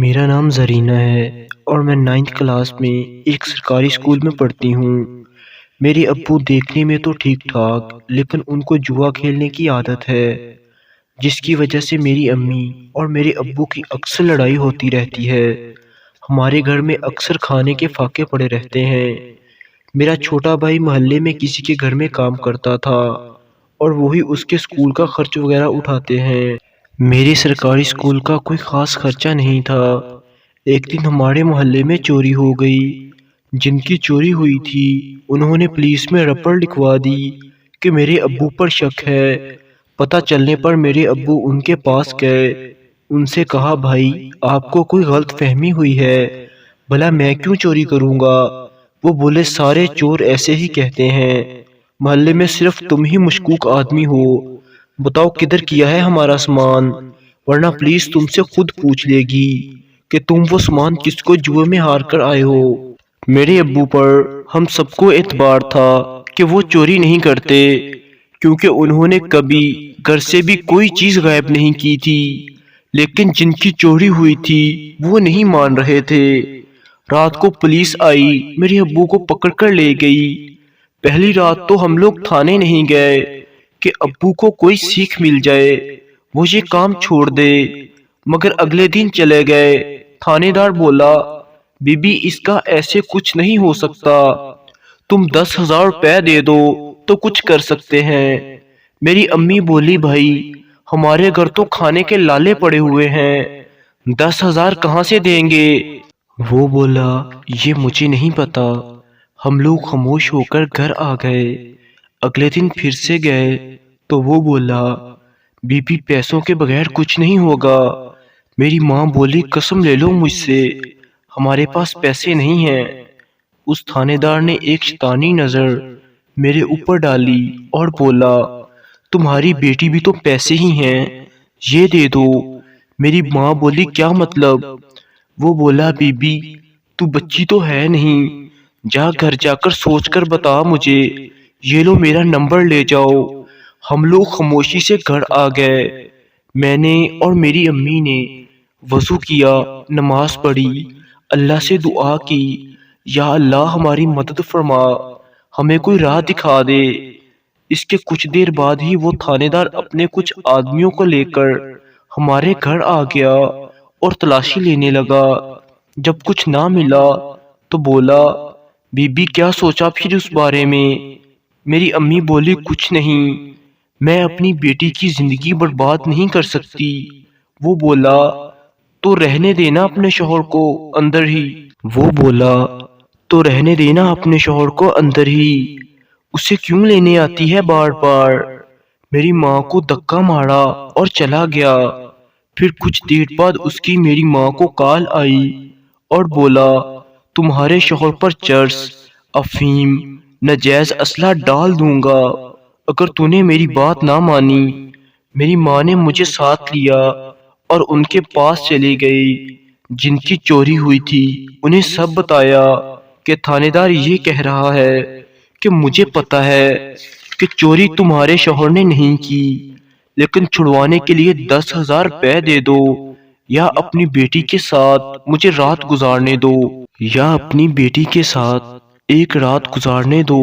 میرا نام زرینہ ہے اور میں 9th کلاس میں ایک سرکاری اسکول میں پڑھتی ہوں۔ میرے ابو دیکھنے میں تو ٹھیک ٹھاک لیکن ان کو جوا کھیلنے کی عادت ہے، جس کی وجہ سے میری امی اور میرے ابو کی اکثر لڑائی ہوتی رہتی ہے۔ ہمارے گھر میں اکثر کھانے کے فاقے پڑے رہتے ہیں۔ میرا چھوٹا بھائی محلے میں کسی کے گھر میں کام کرتا تھا اور وہی اس کے اسکول کا خرچ وغیرہ اٹھاتے ہیں۔ میرے سرکاری اسکول کا کوئی خاص خرچہ نہیں تھا۔ ایک دن ہمارے محلے میں چوری ہو گئی۔ جن کی چوری ہوئی تھی انہوں نے پولیس میں رپورٹ لکھوا دی کہ میرے ابو پر شک ہے۔ پتہ چلنے پر میرے ابو ان کے پاس گئے، ان سے کہا بھائی آپ کو کوئی غلط فہمی ہوئی ہے، بھلا میں کیوں چوری کروں گا؟ وہ بولے سارے چور ایسے ہی کہتے ہیں، محلے میں صرف تم ہی مشکوک آدمی ہو، بتاؤ کدھر کیا ہے ہمارا سامان، ورنہ پولیس تم سے خود پوچھ لے گی کہ تم وہ سامان کس کو جوئے میں ہار کر آئے ہو۔ میرے ابو پر ہم سب کو اعتبار تھا کہ وہ چوری نہیں کرتے، کیونکہ انہوں نے کبھی گھر سے بھی کوئی چیز غائب نہیں کی تھی، لیکن جن کی چوری ہوئی تھی وہ نہیں مان رہے تھے۔ رات کو پولیس آئی، میرے ابو کو پکڑ کر لے گئی۔ پہلی رات تو ہم لوگ تھانے نہیں گئے کہ ابو کو کوئی سیکھ مل جائے، وہ یہ کام چھوڑ دے، مگر اگلے دن چلے گئے۔ تھانے دار بولا بی بی اس کا ایسے کچھ نہیں ہو سکتا، تم 10,000 روپے دے دو تو کچھ کر سکتے ہیں۔ میری امی بولی بھائی ہمارے گھر تو کھانے کے لالے پڑے ہوئے ہیں، 10,000 کہاں سے دیں گے؟ وہ بولا یہ مجھے نہیں پتا۔ ہم لوگ خاموش ہو کر گھر آ گئے۔ اگلے دن پھر سے گئے تو وہ بولا بی بی پیسوں کے بغیر کچھ نہیں ہوگا۔ میری ماں بولی قسم لے لو مجھ سے، ہمارے پاس پیسے نہیں ہیں۔ اس تھانے دار نے ایک شیطانی نظر میرے اوپر ڈالی اور بولا تمہاری بیٹی بھی تو پیسے ہی ہیں، یہ دے دو۔ میری ماں بولی کیا مطلب؟ وہ بولا بی بی تو بچی تو ہے نہیں، جا گھر جا کر سوچ کر بتا مجھے، یہ لو میرا نمبر لے جاؤ۔ ہم لوگ خاموشی سے گھر آ گئے۔ میں نے اور میری امی نے وضو کیا، نماز پڑھی، اللہ سے دعا کی یا اللہ ہماری مدد فرما، ہمیں کوئی راہ دکھا دے۔ اس کے کچھ دیر بعد ہی وہ تھانے دار اپنے کچھ آدمیوں کو لے کر ہمارے گھر آ گیا اور تلاشی لینے لگا۔ جب کچھ نہ ملا تو بولا بی بی کیا سوچا پھر اس بارے میں؟ میری امی بولی کچھ نہیں، میں اپنی بیٹی کی زندگی برباد نہیں کر سکتی۔ وہ بولا تو رہنے دینا اپنے شوہر کو اندر ہی۔ وہ بولا تو رہنے دینا اپنے شوہر کو اندر ہی، اسے کیوں لینے آتی ہے بار بار؟ میری ماں کو دھکا مارا اور چلا گیا۔ پھر کچھ دیر بعد اس کی میری ماں کو کال آئی اور بولا تمہارے شوہر پر چرس، افیم، ناجائز اسلحہ ڈال دوں گا اگر تو نے میری بات نہ مانی۔ میری ماں نے مجھے ساتھ لیا اور ان کے پاس چلی گئی جن کی چوری ہوئی تھی، انہیں سب بتایا کہ تھانے دار یہ کہہ رہا ہے کہ مجھے پتا ہے کہ چوری تمہارے شوہر نے نہیں کی، لیکن چھڑوانے کے لیے 10,000 روپے دے دو یا اپنی بیٹی کے ساتھ مجھے رات گزارنے دو، یا اپنی بیٹی کے ساتھ ایک رات گزارنے دو۔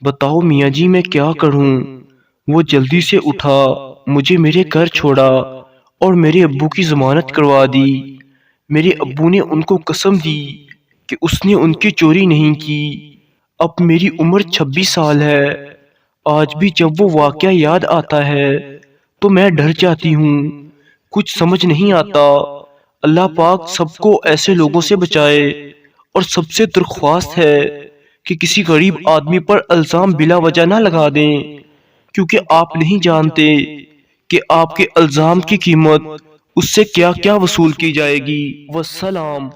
بتاؤ میاں جی میں کیا کروں؟ وہ جلدی سے اٹھا، مجھے میرے گھر چھوڑا اور میرے ابو کی ضمانت کروا دی۔ میرے ابو نے ان کو قسم دی کہ اس نے ان کی چوری نہیں کی۔ اب میری عمر 26 سال ہے، آج بھی جب وہ واقعہ یاد آتا ہے تو میں ڈر جاتی ہوں، کچھ سمجھ نہیں آتا۔ اللہ پاک سب کو ایسے لوگوں سے بچائے، اور سب سے درخواست ہے کہ کسی غریب آدمی پر الزام بلا وجہ نہ لگا دیں، کیونکہ آپ نہیں جانتے کہ آپ کے الزام کی قیمت اس سے کیا کیا وصول کی جائے گی۔ والسلام۔